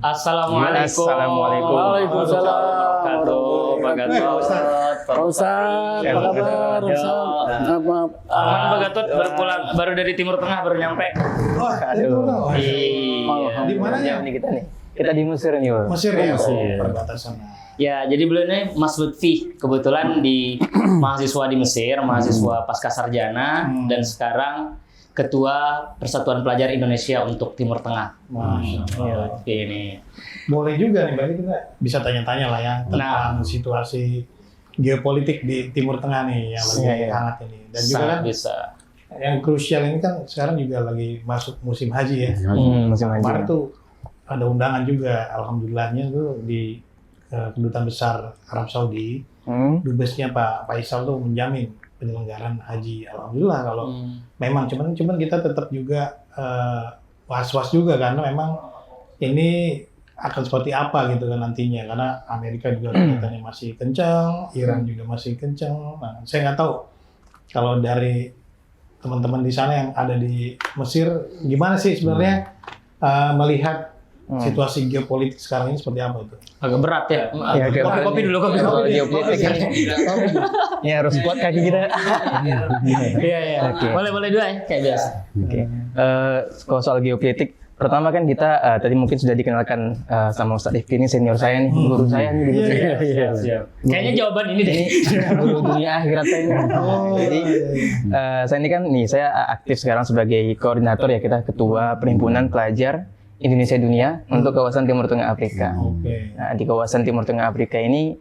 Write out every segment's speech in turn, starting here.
Assalamualaikum. Waalaikumsalam. Pak Gatot. Pak Ustadz, apa kabar? Aman Pak Gatot baru dari Timur Tengah baru nyampe. Aduh. Di mana ya? Kita nih. Kita di Mesir nih, Pak. Mesir ya, perbatasan. Ya, jadi beliau ini Mas Lutfi kebetulan di mahasiswa di Mesir, mahasiswa pasca sarjana dan sekarang Ketua Persatuan Pelajar Indonesia untuk Timur Tengah. Masya Allah. Ini. Boleh juga nih, berarti kita bisa tanya-tanya lah ya tentang situasi geopolitik di Timur Tengah nih yang lagi hangat ini. Dan juga kan bisa. Yang krusial ini kan sekarang juga lagi masuk musim haji ya. Musim haji. Kemarin tuh ada undangan juga, alhamdulillahnya tuh di Kedutaan Besar Arab Saudi, dubesnya Pak Faisal tuh menjamin penyelenggaraan haji. Alhamdulillah kalau memang cuman kita tetap juga was-was juga karena memang ini akan seperti apa gitu kan nantinya, karena Amerika juga kelihatannya masih kencang, Iran juga masih kencang. Nah, saya nggak tahu kalau dari teman-teman di sana yang ada di Mesir gimana sih sebenarnya melihat situasi geopolitik sekarang ini seperti apa itu? Agak berat ya. Kopi dulu. Geopolitik ini harus kuat kaki kita. Iya. Boleh dua ya, kayak biasa. Oke. Kalau soal geopolitik, pertama kan kita tadi mungkin sudah dikenalkan sama Ustadz Rifki, ini senior saya nih, guru saya nih. Iya. Kayaknya jawaban ini deh. Guru dunia akhirat saya ini. Jadi saya ini kan saya aktif sekarang sebagai koordinator ya, kita ketua perhimpunan pelajar Indonesia Dunia untuk kawasan Timur Tengah Afrika. Nah, di kawasan Timur Tengah Afrika ini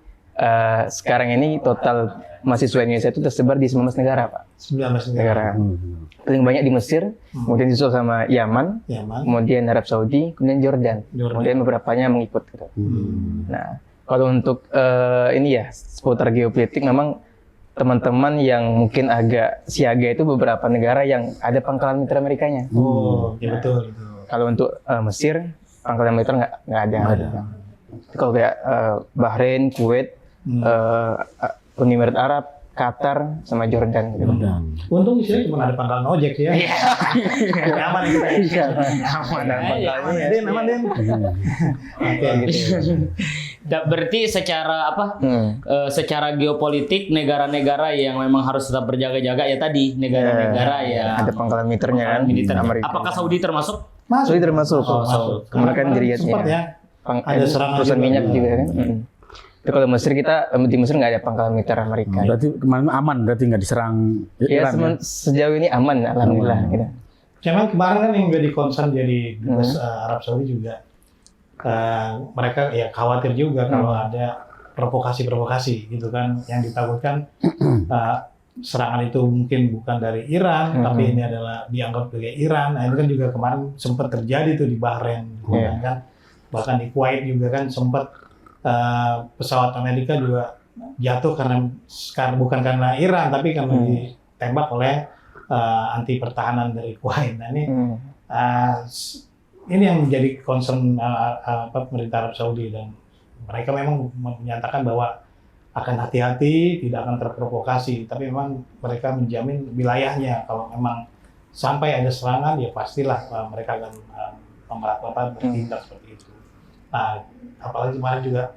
sekarang ini total mahasiswa Indonesia itu tersebar di 19 negara, Pak. 19 negara. Paling banyak di Mesir, kemudian disusul sama Yaman, kemudian Arab Saudi, kemudian Jordan. Kemudian beberapanya mengikut. Gitu. Nah, kalau untuk ini ya seputar geopolitik, memang teman-teman yang mungkin agak siaga itu beberapa negara yang ada pangkalan militer Amerikanya. Ya betul. Kalau untuk Mesir, pangkalan militer nggak ada. Kalau kayak Bahrain, Kuwait, Uni Emirat Arab, Qatar, sama Jordan. Gitu. Untung di sini cuma ada pangkalan ojek ya. Aman gitu. Aman Den. Berarti secara secara geopolitik negara-negara yang memang harus tetap berjaga-jaga ya tadi negara-negara ya ada pangkalan militernya kan. Amerika. Apakah Saudi termasuk? Saudi termasuk. Kemudian kan sempat ya. Ada serangan perusahaan minyak juga kan. Tapi kalau Mesir di Mesir nggak ada pangkalan militer Amerika. Berarti kemarin aman, berarti nggak diserang Iran ya? Sejauh ini aman, alhamdulillah. Gitu. Cuman kemarin kan yang jadi concern jadi dubes Arab Saudi juga mereka ya khawatir juga kalau ada provokasi gitu kan yang ditakutkan serangan itu mungkin bukan dari Iran tapi ini adalah dianggap sebagai Iran. Nah, itu kan juga kemarin sempat terjadi tuh di Bahrain kan. Bahkan di Kuwait juga kan sempat pesawat Amerika juga jatuh karena bukan karena Iran tapi karena ditembak oleh anti pertahanan dari Kuwait. Nah, ini yang menjadi concern pemerintah Arab Saudi, dan mereka memang menyatakan bahwa akan hati-hati, tidak akan terprovokasi, tapi memang mereka menjamin wilayahnya. Kalau memang sampai ada serangan, ya pastilah mereka akan bertindak seperti itu. Nah, apalagi kemarin juga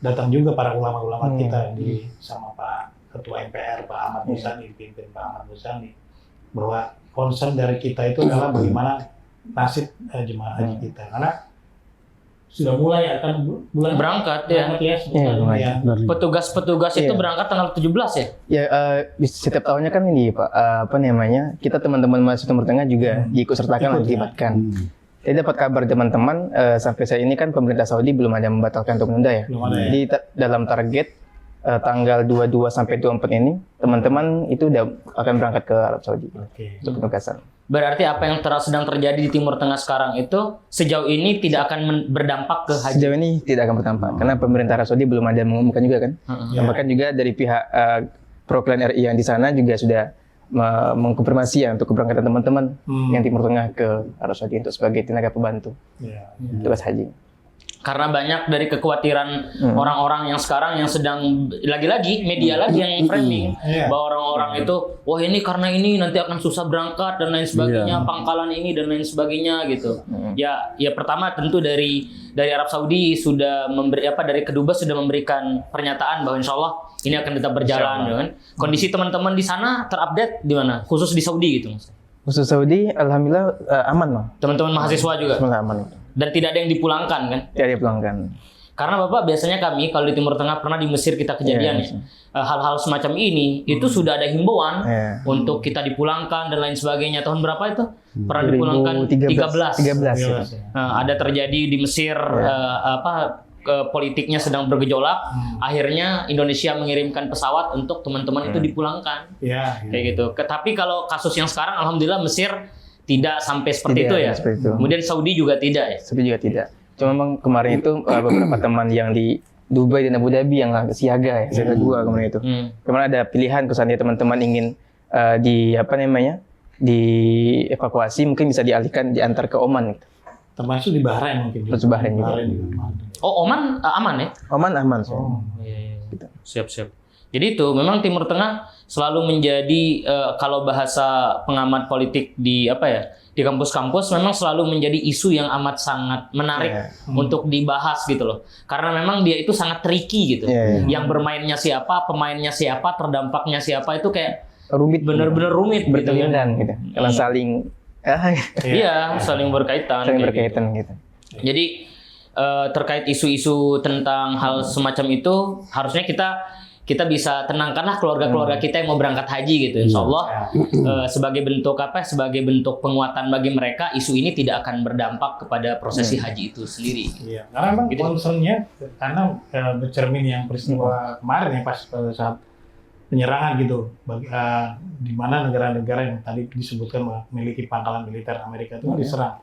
datang juga para ulama-ulama kita sama Pak Ketua MPR, Pak Ahmad Muzani, dipimpin Pak Ahmad Muzani, bahwa concern dari kita itu adalah bagaimana nasib jemaah haji kita, karena sudah mulai akan berangkat ya. Petugas-petugas itu berangkat tanggal 17 ya? Ya, setiap tahunnya kan ini Pak, kita teman-teman mahasiswa Timur Tengah juga diikut sertakan dan dilibatkan. Saya dapat kabar teman-teman, sampai saat ini kan pemerintah Saudi belum ada membatalkan untuk menunda ya. Jadi dalam target tanggal 22 sampai 24 ini, teman-teman itu udah akan berangkat ke Arab Saudi untuk penugasan. Berarti apa yang sedang terjadi di Timur Tengah sekarang itu sejauh ini tidak akan berdampak ke haji? Sejauh ini tidak akan berdampak, karena pemerintah Arab Saudi belum ada mengumumkan juga kan. Dan bahkan juga dari pihak perwakilan RI yang di sana juga sudah mengkonfirmasi ya untuk keberangkatan teman-teman yang Timur Tengah ke Arab Saudi untuk sebagai tenaga pembantu tugas haji. Karena banyak dari kekhawatiran orang-orang yang sekarang yang sedang lagi-lagi media lagi yang framing bahwa orang-orang itu wah ini karena ini nanti akan susah berangkat dan lain sebagainya, pangkalan ini dan lain sebagainya gitu. Ya pertama tentu dari Arab Saudi sudah dari Kedubes sudah memberikan pernyataan bahwa insya Allah ini akan tetap berjalan kan. Kondisi teman-teman di sana terupdate di mana? Khusus di Saudi gitu Mas. Khusus Saudi alhamdulillah aman loh. Teman-teman mahasiswa juga. Semoga aman. Dan tidak ada yang dipulangkan kan? Tidak dipulangkan. Karena Bapak biasanya kami kalau di Timur Tengah pernah di Mesir kita kejadian hal-hal semacam ini itu sudah ada himbauan untuk kita dipulangkan dan lain sebagainya. Tahun berapa itu? Pernah dipulangkan 13. Ada terjadi di Mesir politiknya sedang bergejolak. Akhirnya Indonesia mengirimkan pesawat untuk teman-teman itu dipulangkan. Kayak gitu. Tapi kalau kasus yang sekarang alhamdulillah Mesir tidak sampai seperti itu ya. Kemudian Saudi juga tidak ya. Saudi juga tidak. Cuma memang kemarin itu beberapa teman yang di Dubai dan Abu Dhabi yang siaga siaga 2 kemarin itu. Kemarin ada pilihan kesannya teman-teman ingin dievakuasi mungkin bisa dialihkan diantar ke Oman gitu. Termasuk di Bahrain mungkin. Terus Bahrain juga. Oh Oman aman ya? Oman aman. Gitu. Siap. Jadi itu memang Timur Tengah selalu menjadi kalau bahasa pengamat politik di kampus-kampus memang selalu menjadi isu yang amat sangat menarik untuk dibahas gitu loh. Karena memang dia itu sangat tricky gitu. Yang bermainnya siapa, pemainnya siapa, terdampaknya siapa itu kayak rumit, benar-benar rumit gitu kan. Gitu. Karena saling saling berkaitan. Gitu. Jadi terkait isu-isu tentang hal semacam itu harusnya kita bisa tenangkanlah keluarga-keluarga kita yang mau berangkat haji gitu. Insya Allah sebagai bentuk penguatan bagi mereka, isu ini tidak akan berdampak kepada prosesi haji itu sendiri. Iya, karena memang concernnya karena bercermin yang peristiwa kemarin ya pas pada saat penyerangan gitu, di mana negara-negara yang tadi disebutkan memiliki pangkalan militer Amerika itu diserang.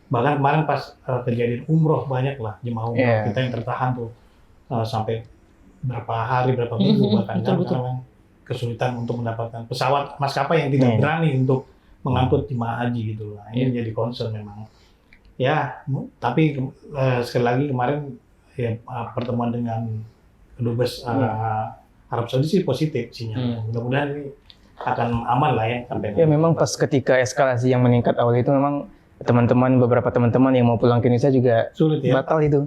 Bahkan kemarin pas kejadian umroh banyak lah jemaah umroh kita yang tertahan tuh sampai berapa hari, berapa minggu bahkan karena kesulitan untuk mendapatkan pesawat maskapai yang tidak berani untuk mengangkut jemaah haji gitu lah. Ini menjadi concern memang. Ya, tapi sekali lagi kemarin pertemuan dengan Kedubes Arab Saudi sih positif sinyalnya. Mudah-mudahan ini akan aman lah ya sampai. Ya memang pas ketika eskalasi yang meningkat awal itu memang beberapa teman-teman yang mau pulang ke Indonesia juga sulit ya? Batal itu.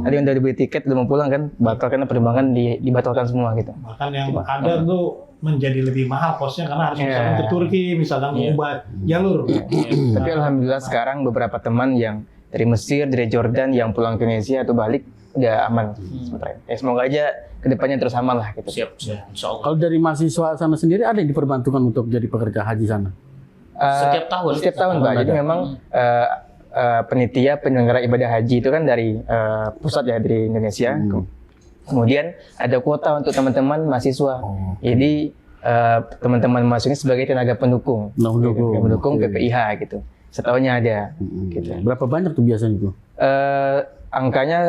Ada yang udah dibeli tiket udah mau pulang kan batal karena penerbangan dibatalkan semua gitu. Bahkan yang ada tuh menjadi lebih mahal kosnya karena harus misalkan ke Turki misalkan mengubah jalur. Tapi alhamdulillah sekarang beberapa teman yang dari Mesir, dari Jordan yang pulang ke Indonesia atau balik udah aman sementara. Semoga aja kedepannya terus aman lah gitu. Siap. Insyaallah. Kalau dari mahasiswa sana sendiri ada yang diperbantukan untuk jadi pekerja haji sana? Setiap tahun Pak. Jadi memang penitia penyelenggara ibadah haji itu kan dari pusat ya dari Indonesia. Kemudian ada kuota untuk teman-teman mahasiswa. Jadi teman-teman mahasiswa ini sebagai tenaga pendukung. Pendukung PPIH gitu. Setahunnya ada. Gitu. Berapa banyak tuh biasanya itu? Angkanya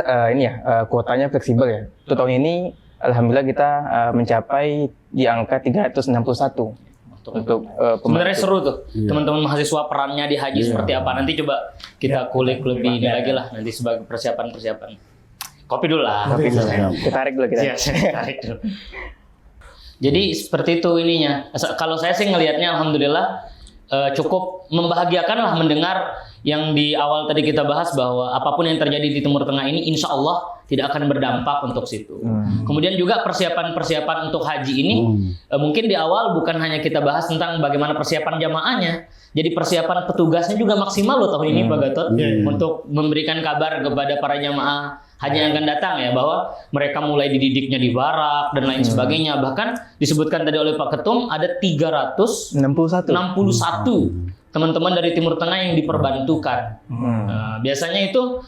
kuotanya fleksibel ya. Untuk tahun ini alhamdulillah kita mencapai di angka 361. Untuk sebenarnya seru tuh teman-teman mahasiswa perannya di haji seperti apa, nanti coba kita kulik lebih ini lagi lah nanti sebagai persiapan kopi dulu lah kita tarik dulu tarik dulu. Jadi seperti itu ininya. Kalau saya sih ngelihatnya alhamdulillah cukup membahagiakan lah mendengar yang di awal tadi kita bahas bahwa apapun yang terjadi di Timur Tengah ini insya Allah tidak akan berdampak untuk situ. Kemudian juga persiapan untuk haji ini mungkin di awal bukan hanya kita bahas tentang bagaimana persiapan jamaahnya, jadi persiapan petugasnya juga maksimal loh tahun ini Pak Gatot untuk memberikan kabar kepada para jamaah haji yang akan datang ya bahwa mereka mulai dididiknya di barak dan lain sebagainya. Bahkan disebutkan tadi oleh Pak Ketum ada 361 teman-teman dari Timur Tengah yang diperbantukan. Biasanya itu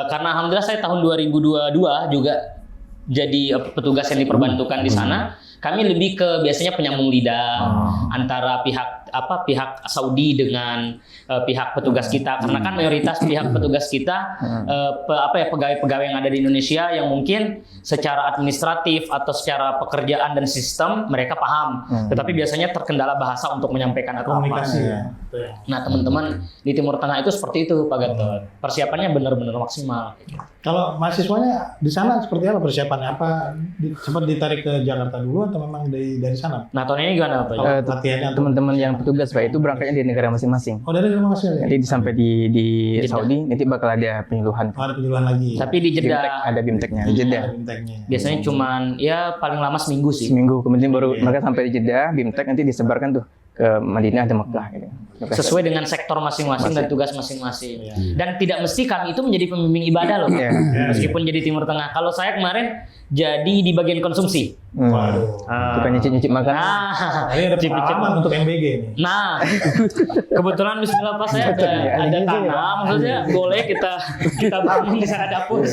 karena alhamdulillah saya tahun 2022 juga jadi petugas yang diperbantukan di sana. Kami lebih ke biasanya penyambung lidah antara pihak pihak Saudi dengan pihak petugas kita, karena kan mayoritas pihak petugas kita pegawai-pegawai yang ada di Indonesia yang mungkin secara administratif atau secara pekerjaan dan sistem mereka paham, tetapi biasanya terkendala bahasa untuk menyampaikan atau Komunikasi ya. Nah, teman-teman di Timur Tengah itu seperti itu, Pak Gatot. Persiapannya benar-benar maksimal. Kalau mahasiswanya di sana seperti apa persiapannya? Apa sempat ditarik ke Jakarta dulu atau memang dari sana? Nah, tahun ini gimana, Pak? Latihannya Teman-teman yang petugas Pak itu berangkatnya di negara masing-masing. Oh, dari rumah masing ya? Nanti sampai di Jeddah. Saudi nanti bakal ada penyuluhan. Oh, ada penyuluhan lagi. Tapi di BIMTEK, Jeddah ada BIMTEK-nya di Jeddah. Ada bintangnya. biasanya cuman ya paling lama seminggu sih. Seminggu, kemudian baru mereka sampai di Jeddah, BIMTEK nanti disebarkan tuh ke Madinah dan Mekah gitu. Sesuai dengan sektor masing-masing dan tugas masing-masing. Dan tidak mesti kami itu menjadi pembimbing ibadah loh. Iya. Meskipun jadi Timur Tengah. Kalau saya kemarin jadi di bagian konsumsi. Waduh. Bukan nyicip-nyicip makan. Nah, Ini ada cip-cip. pengalaman untuk MBG nih. Nah, kebetulan Bismillah Pak, saya ada tanah, maksudnya boleh kita bangun di sana dapur.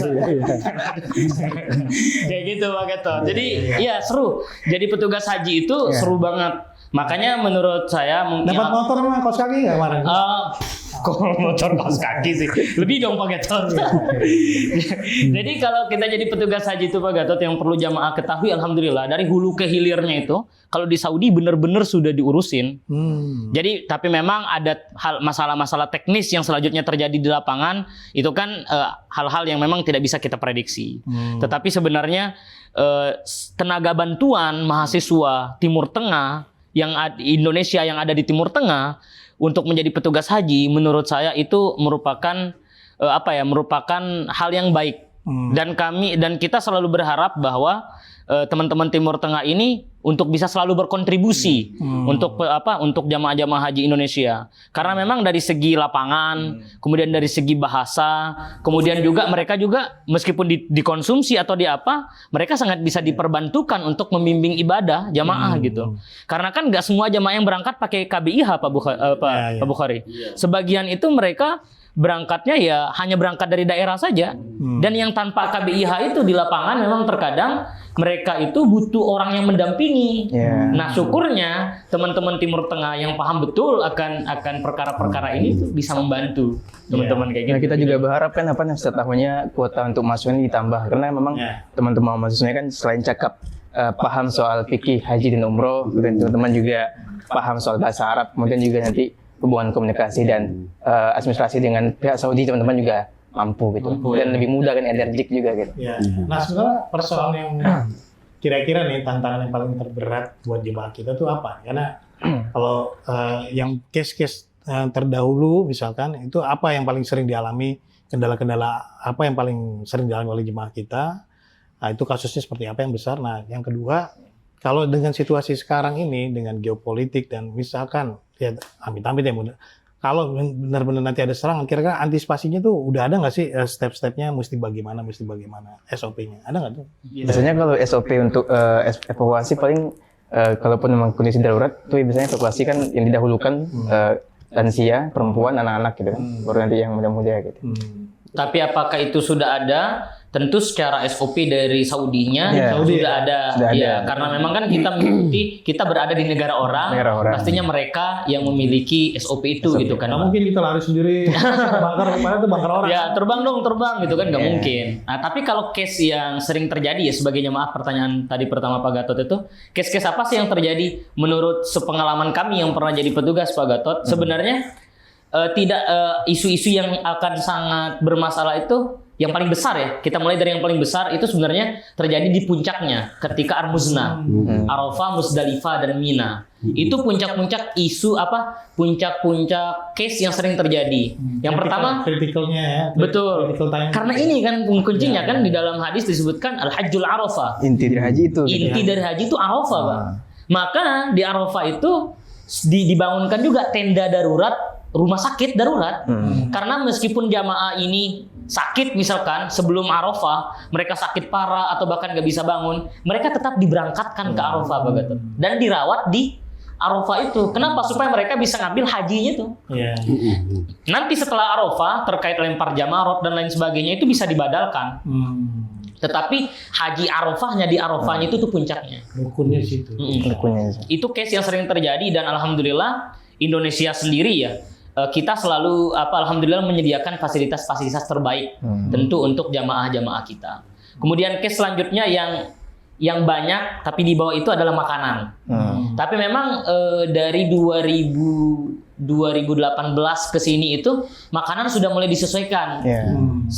Kayak gitu Pak Gatot. Jadi ya seru. Jadi petugas haji itu seru banget. Makanya menurut saya mungkin Dapat motor sama kaos kaki nggak kemarin? kok motor kaos kaki sih. Lebih dong Pak Gatot. Jadi kalau kita jadi petugas haji itu Pak Gatot, yang perlu jamaah ketahui, alhamdulillah dari hulu ke hilirnya itu kalau di Saudi benar-benar sudah diurusin. Jadi tapi memang ada masalah-masalah teknis yang selanjutnya terjadi di lapangan, itu kan hal-hal yang memang tidak bisa kita prediksi. Tetapi sebenarnya tenaga bantuan mahasiswa Timur Tengah Indonesia yang ada di Timur Tengah untuk menjadi petugas haji, menurut saya itu merupakan merupakan hal yang baik. Dan kita selalu berharap bahwa teman-teman Timur Tengah ini untuk bisa selalu berkontribusi untuk jamaah-jamaah haji Indonesia. Karena memang dari segi lapangan, kemudian dari segi bahasa, kemudian juga mereka juga meskipun dikonsumsi atau mereka sangat bisa diperbantukan untuk membimbing ibadah jamaah gitu. Karena kan nggak semua jamaah yang berangkat pakai KBIH Pak Bukhari. Sebagian itu mereka berangkatnya ya hanya berangkat dari daerah saja. Dan yang tanpa KBIH itu di lapangan memang terkadang mereka itu butuh orang yang mendampingi. Nah, syukurnya teman-teman Timur Tengah yang paham betul akan perkara-perkara ini tuh bisa membantu teman-teman kayak gitu. Nah, kita juga berharap kan setiap tahunnya kuota untuk mahasiswa ini ditambah, karena memang teman-teman mahasiswanya kan selain cakap paham soal fikih haji dan umroh, dan teman-teman juga paham soal bahasa Arab, kemudian juga nanti hubungan komunikasi dan administrasi dengan pihak Saudi, teman-teman juga mampu gitu. Dan lebih mudah kan, energik juga gitu. Nah, sebenarnya persoalan yang kira-kira nih tantangan yang paling terberat buat jemaah kita tuh apa? Karena kalau yang case-case yang terdahulu misalkan itu apa yang paling sering dialami, kendala-kendala apa yang paling sering dialami oleh jemaah kita? Nah, itu kasusnya seperti apa yang besar. Nah, yang kedua, kalau dengan situasi sekarang ini dengan geopolitik dan misalkan ya amit-amit ya, kalau benar-benar nanti ada serangan, kira-kira antisipasinya tuh udah ada nggak sih step-stepnya, mesti bagaimana SOP-nya, ada nggak tuh? Biasanya kalau SOP untuk evakuasi paling kalaupun memang kondisi darurat tuh biasanya evakuasi kan yang didahulukan lansia, perempuan, anak-anak gitu kan, baru nanti yang muda-muda gitu. Tapi apakah itu sudah ada? Tentu secara SOP dari Saudinya sudah ada. Ya, karena memang kan kita mengikuti, kita berada di negara orang, pastinya mereka yang memiliki SOP itu gitu kan. Nggak mungkin kita lari sendiri, bangkar orang. Ya terbang gitu kan, nggak mungkin. Nah, tapi kalau case yang sering terjadi ya, sebagai jemaah, pertanyaan tadi pertama Pak Gatot itu, case-case apa sih yang terjadi menurut sepengalaman kami yang pernah jadi petugas Pak Gatot? Sebenarnya tidak isu-isu yang akan sangat bermasalah itu yang paling besar ya. Kita mulai dari yang paling besar itu sebenarnya terjadi di puncaknya ketika Armuzna, Arafah, Musdalifah dan Mina. Itu puncak-puncak isu puncak-puncak case yang sering terjadi. Yang pertama kritikalnya ya. Betul. Karena ini kan kuncinya kan di dalam hadis disebutkan Al-Hajjul Arafah. Inti dari haji itu. Inti dari haji itu Arafah, Pak. Maka di Arafah itu dibangunkan juga tenda darurat, rumah sakit darurat. Karena meskipun jamaah ini sakit misalkan sebelum Arafah, mereka sakit parah atau bahkan nggak bisa bangun, mereka tetap diberangkatkan ke Arafah Pak Gatot dan dirawat di Arafah itu. Kenapa? Supaya mereka bisa ngambil hajinya tuh. Nanti setelah Arafah terkait lempar jamarot dan lain sebagainya itu bisa dibadalkan. Tetapi haji Arafahnya di Arafahnya itu tuh puncaknya. Rukunnya di situ. Itu case yang sering terjadi dan alhamdulillah Indonesia sendiri ya, kita selalu alhamdulillah menyediakan fasilitas-fasilitas terbaik tentu untuk jamaah-jamaah kita. Kemudian case selanjutnya yang banyak tapi di bawah itu adalah makanan. Tapi memang dari 2018 ke sini itu makanan sudah mulai disesuaikan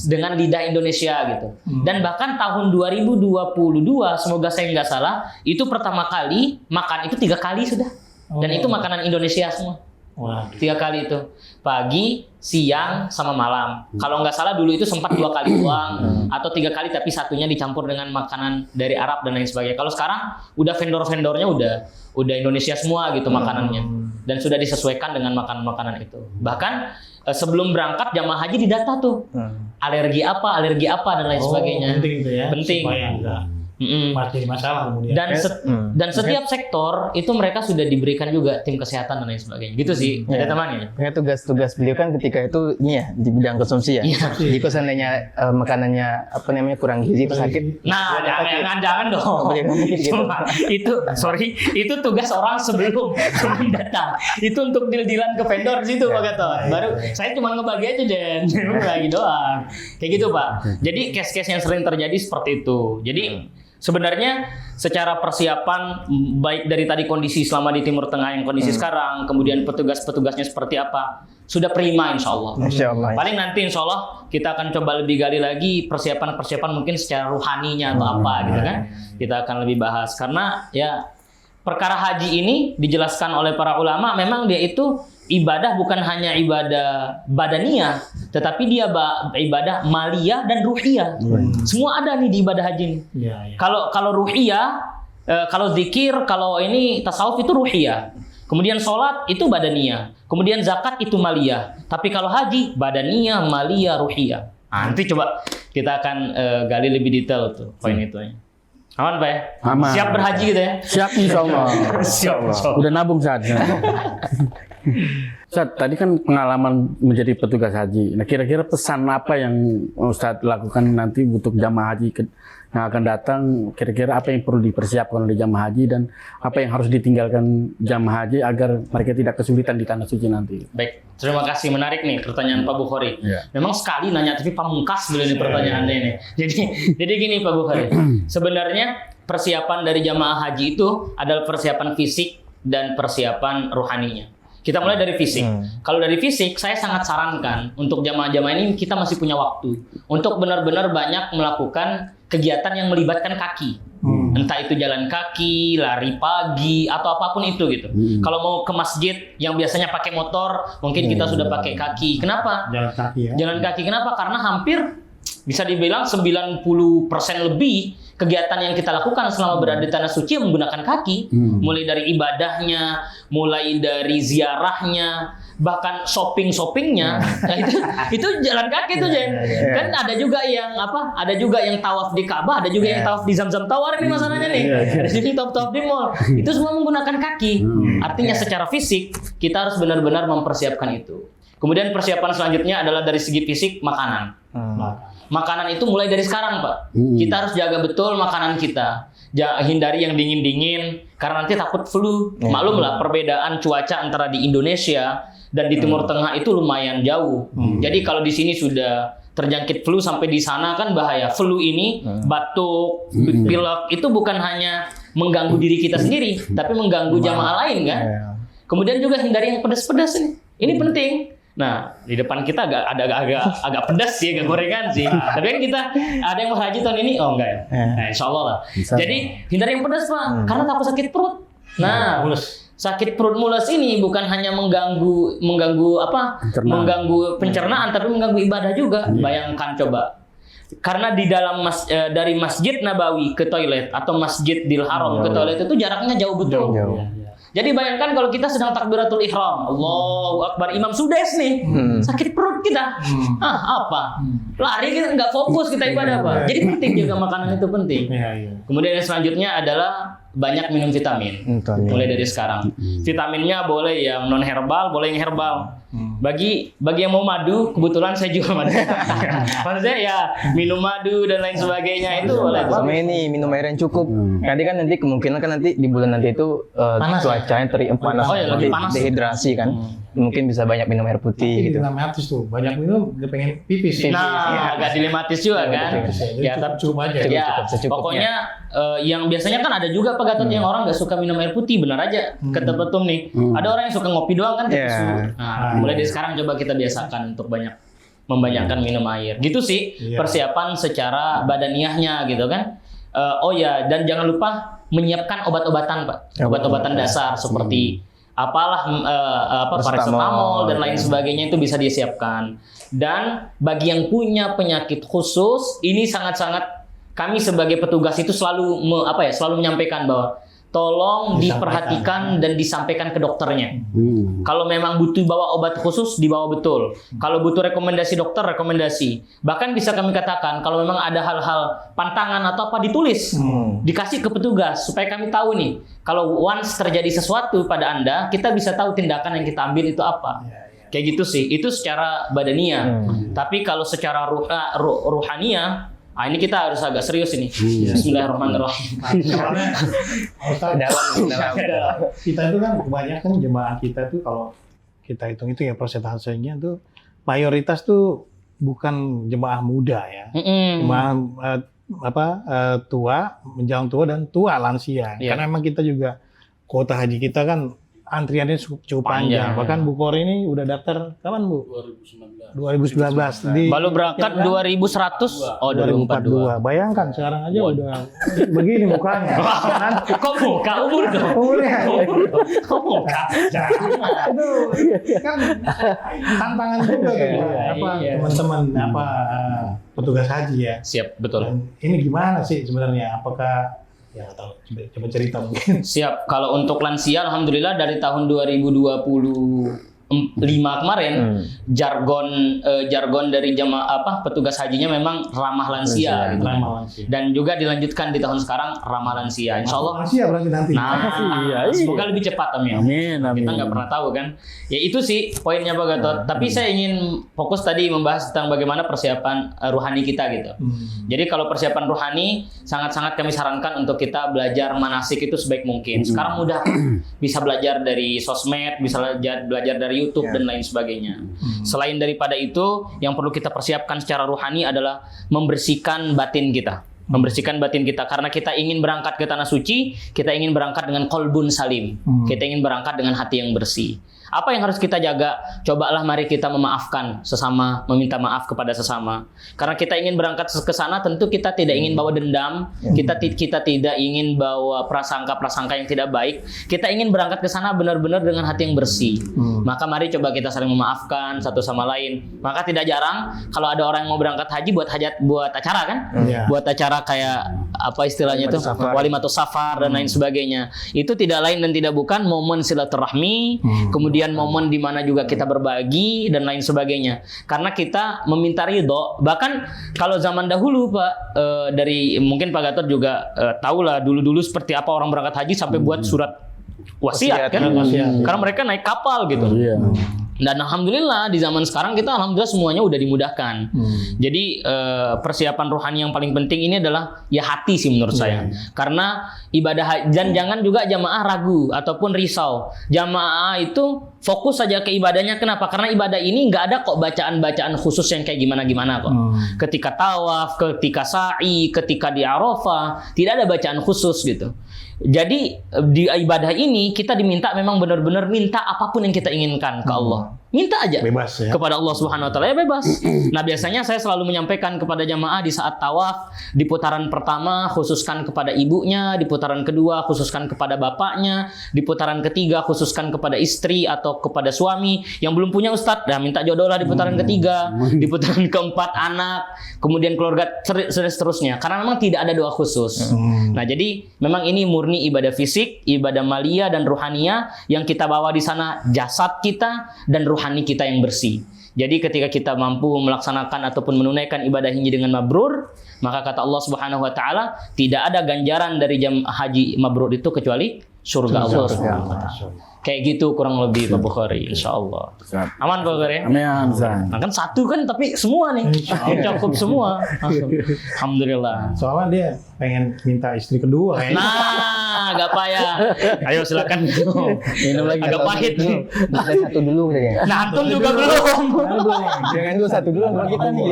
dengan lidah Indonesia gitu. Dan bahkan tahun 2022 semoga saya nggak salah itu pertama kali makan itu 3 kali sudah. Dan itu makanan Indonesia semua. 3 kali itu, pagi, siang, sama malam. Kalau nggak salah dulu itu sempat 2 kali doang atau 3 kali, tapi satunya dicampur dengan makanan dari Arab dan lain sebagainya. Kalau sekarang udah vendor-vendornya udah Indonesia semua gitu makanannya, dan sudah disesuaikan dengan makanan-makanan itu. Bahkan sebelum berangkat jamaah haji didata tuh alergi apa dan lain sebagainya. Penting itu ya. Penting. Supaya enggak jadi masalah kemudian. Dan setiap sektor itu mereka sudah diberikan juga tim kesehatan dan lain sebagainya. Gitu sih, ada temannya. Makanya tugas beliau kan ketika itu ini ya di bidang konsumsi ya. Jika seandainya makanannya kurang gizi atau sakit. Nah, jangan dong. Itu tugas orang sebelum datang. Itu untuk deal-dealan ke vendor di situ Pak Gatot. Baru saya cuma ngebagi aja Den, ngebagi doang. Kayak gitu Pak. Jadi case-case yang sering terjadi seperti itu. Jadi sebenarnya secara persiapan baik dari tadi kondisi selama di Timur Tengah yang kondisi sekarang, kemudian petugas-petugasnya seperti apa, sudah prima insya Allah. Paling nanti insya Allah kita akan coba lebih gali lagi persiapan mungkin secara ruhaninya atau apa gitu kan. Kita akan lebih bahas karena ya perkara haji ini dijelaskan oleh para ulama memang dia itu ibadah bukan hanya ibadah badaniyah, tetapi dia ibadah maliyah dan ruhiyah. Semua ada nih di ibadah haji ini. Kalau ruhiyah, kalau zikir, kalau ini tasawuf itu ruhiyah. Kemudian sholat itu badaniyah. Kemudian zakat itu maliyah. Tapi kalau haji badaniyah, maliyah, ruhiyah. Nanti coba kita akan gali lebih detail tuh poin itu ya. Aman Pak ya? Aman. Siap berhaji gitu ya? Siap insya Allah. Siap. Udah nabung saat. Ustaz, tadi kan pengalaman menjadi petugas haji. Nah, kira-kira pesan apa yang Ustaz lakukan nanti untuk jamaah haji yang akan datang? Kira-kira apa yang perlu dipersiapkan oleh jamaah haji dan apa yang harus ditinggalkan jamaah haji agar mereka tidak kesulitan di tanah suci nanti? Baik, terima kasih. Menarik nih pertanyaan Pak Bukhari. Memang sekali nanya tapi pamungkas dulu nih pertanyaannya ini. Jadi gini Pak Bukhari. Sebenarnya persiapan dari jamaah haji itu adalah persiapan fisik dan persiapan rohaninya. Kita mulai dari fisik. Kalau dari fisik, saya sangat sarankan untuk jamaah-jamaah ini kita masih punya waktu untuk benar-benar banyak melakukan kegiatan yang melibatkan kaki. Entah itu jalan kaki, lari pagi, atau apapun itu gitu. Kalau mau ke masjid yang biasanya pakai motor, mungkin kita sudah pakai kaki. Kenapa? Jalan kaki ya. Jalan kaki kenapa? Karena hampir bisa dibilang 90% lebih kegiatan yang kita lakukan selama berada di tanah suci menggunakan kaki, mulai dari ibadahnya, mulai dari ziarahnya, bahkan shoppingnya, itu jalan kaki tuh Jen. Kan ada juga yang ada juga yang tawaf di Ka'bah, ada juga yang tawaf di Zamzam Tawar ini masalahnya nih. Ada juga tawaf di mall. Itu semua menggunakan kaki. Artinya secara fisik kita harus benar-benar mempersiapkan itu. Kemudian persiapan selanjutnya adalah dari segi fisik makanan. Makanan itu mulai dari sekarang Pak. Kita harus jaga betul makanan kita. Hindari yang dingin-dingin karena nanti takut flu. Maklum lah perbedaan cuaca antara di Indonesia dan di Timur Tengah itu lumayan jauh. Jadi kalau di sini sudah terjangkit flu sampai di sana kan bahaya. Flu ini batuk, pilek itu bukan hanya mengganggu diri kita sendiri, tapi mengganggu jamaah lain kan. Kemudian juga hindari yang pedas-pedas ini. Ini penting. Nah, di depan kita agak pedas sih, agak gorengan sih. Tapi kan kita ada yang mau haji tahun ini, oh enggak ya? Nah, insya Allah lah. Jadi hindari yang pedas Pak, karena takut sakit perut. Nah, sakit perut mules ini bukan hanya mengganggu pencernaan, tapi mengganggu ibadah juga. Bayangkan coba. Karena di dalam dari Masjid Nabawi ke toilet atau Masjidil Haram ke toilet itu jaraknya jauh betul. Jadi bayangkan kalau kita sedang takbiratul ihram, Allahu Akbar, imam sudes nih, sakit perut kita, apa? Lari kita nggak fokus kita ibadah Pak. Jadi penting juga makanan itu penting. Kemudian yang selanjutnya adalah banyak minum vitamin. Mulai dari sekarang. Vitaminnya boleh yang non herbal, boleh yang herbal. Bagi yang mau madu, kebetulan saya juga madu. Maksudnya ya minum madu dan lain sebagainya itu boleh. Sama ini minum air yang cukup. Nanti kemungkinan kan nanti di bulan nanti itu Panas cuacanya panas, Oh ya, lagi panas. dehidrasi kan. Mungkin bisa banyak minum air Tapi putih gitu. dilematis tuh, banyak minum dia pengen pipis. Nah, agak dilematis juga kan. Ya, tapi cukup aja. ya, secukupnya. pokoknya yang biasanya kan ada juga Pak Gatot yang orang nggak suka minum air putih, benar aja kata Petum nih. Ada orang yang suka ngopi doang kan Iya. Nah, mulai dari sekarang coba kita biasakan untuk membanyakan minum air. Gitu sih Iya. persiapan secara badaniahnya gitu kan. Oh ya, dan jangan lupa menyiapkan obat-obatan Pak. Obat-obatan dasar seperti apalah paracetamol dan lain sebagainya itu bisa disiapkan. Dan bagi yang punya penyakit khusus, ini sangat-sangat kami sebagai petugas itu selalu selalu menyampaikan bahwa tolong diperhatikan dan disampaikan ke dokternya. Kalau memang butuh bawa obat khusus, dibawa betul. Kalau butuh rekomendasi dokter, rekomendasi. Bahkan bisa kami katakan, kalau memang ada hal-hal pantangan atau apa, ditulis. Dikasih ke petugas, supaya kami tahu nih, kalau once terjadi sesuatu pada Anda, kita bisa tahu tindakan yang kita ambil itu apa. Kayak gitu sih, itu secara badania. Tapi kalau secara ruhania, ini kita harus agak serius ini. Bismillahirrahmanirrahim. Soalnya kita itu kan kebanyakan jemaah kita tuh kalau kita hitung-hitung ya persentasenya tuh mayoritas tuh bukan jemaah muda ya. Jemaah tua, menjelang tua dan tua lansia. Iya. Karena memang kita juga kuota haji kita kan antriannya cukup panjang. Bahkan Bu Kori ini udah daftar kapan Bu? 2019. Baru berangkat 2100, 2042. Bayangkan sekarang aja udah begini mukanya. Kok muka umur dong? Umurnya. Kok muka? Itu kan tantangan juga teman-teman petugas haji ya. Siap, betul. Dan ini gimana sih sebenarnya? Apakah ya nggak tahu, coba cerita mungkin. Siap. Kalau untuk lansia, alhamdulillah dari tahun 2025 kemarin jargon dari jamaah petugas hajinya memang ramah lansia gitu kan. Dan juga dilanjutkan di tahun sekarang ramah lansia. Insya Allah. Lansia berarti nanti. Nah, semoga lebih cepat amin. Amin. Kita nggak pernah tahu kan. Ya itu sih poinnya Pak Gatot. Tapi saya ingin fokus tadi membahas tentang bagaimana persiapan rohani kita gitu. Jadi kalau persiapan rohani sangat-sangat kami sarankan untuk kita belajar manasik itu sebaik mungkin. Sekarang mudah bisa belajar dari sosmed, bisa belajar dari YouTube dan lain sebagainya. Selain daripada itu, yang perlu kita persiapkan secara rohani adalah membersihkan batin kita. Membersihkan batin kita karena kita ingin berangkat ke tanah suci, kita ingin berangkat dengan qalbun salim. Kita ingin berangkat dengan hati yang bersih. Apa yang harus kita jaga? Cobalah mari kita memaafkan sesama, meminta maaf kepada sesama. Karena kita ingin berangkat ke sana, tentu kita tidak ingin bawa dendam, kita tidak ingin bawa prasangka-prasangka yang tidak baik. Kita ingin berangkat ke sana benar-benar dengan hati yang bersih. Maka mari coba kita saling memaafkan satu sama lain. Maka tidak jarang kalau ada orang yang mau berangkat haji buat acara kan? Buat acara kayak apa istilahnya itu? Walimatus safar dan lain sebagainya. Itu tidak lain dan tidak bukan momen silaturahmi, kemudian momen di mana juga kita berbagi dan lain sebagainya. Karena kita meminta ridho. Bahkan kalau zaman dahulu Pak, dari mungkin Pak Gatot juga tahu lah dulu-dulu seperti apa orang berangkat haji sampai buat surat wasiat kan. Karena mereka naik kapal gitu. Dan alhamdulillah di zaman sekarang kita alhamdulillah semuanya udah dimudahkan. Jadi persiapan rohani yang paling penting ini adalah ya hati sih menurut saya. Karena ibadah dan jangan juga jamaah ragu ataupun risau. Jamaah itu fokus saja ke ibadahnya. Kenapa? Karena ibadah ini nggak ada kok bacaan-bacaan khusus yang kayak gimana-gimana kok. Ketika tawaf, ketika sa'i, ketika di Arafah, tidak ada bacaan khusus gitu. Jadi di ibadah ini kita diminta memang benar-benar minta apapun yang kita inginkan ke Allah. Minta aja bebas ya kepada Allah Subhanahu wa taala, ya bebas. Nah, biasanya saya selalu menyampaikan kepada jamaah di saat tawaf, di putaran pertama khususkan kepada ibunya, di putaran kedua khususkan kepada bapaknya, di putaran ketiga khususkan kepada istri atau kepada suami. Yang belum punya ustadz, minta jodoh lah di putaran ketiga, di putaran keempat anak, kemudian keluarga seterusnya. Karena memang tidak ada doa khusus. Nah, jadi memang ini murni ibadah fisik, ibadah maliyah dan ruhaniyah yang kita bawa di sana jasad kita dan rohani kita yang bersih. Jadi ketika kita mampu melaksanakan ataupun menunaikan ibadah ini dengan mabrur, maka kata Allah Subhanahu wa taala, tidak ada ganjaran dari haji mabrur itu kecuali surga Allah. Surga. Kayak gitu kurang lebih Pak Bukhari, insya Allah. Siap. Aman Pak Bukhari? Amin, Ustaz. Nah kan satu kan tapi semua nih, cakup semua. Alhamdulillah. Soalnya dia pengen minta istri kedua kayaknya. Nah, agak payah. Ayo silakan Minum lagi. Agak pahit nih. Saya satu dulu kayaknya. Nah, antum juga belum. Jangan dulu satu dulu baru kita nih.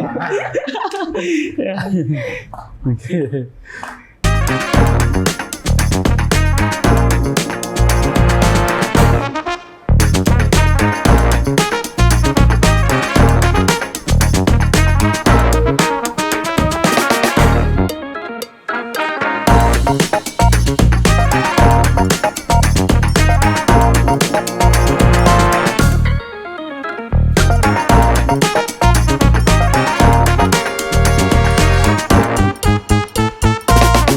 Oke.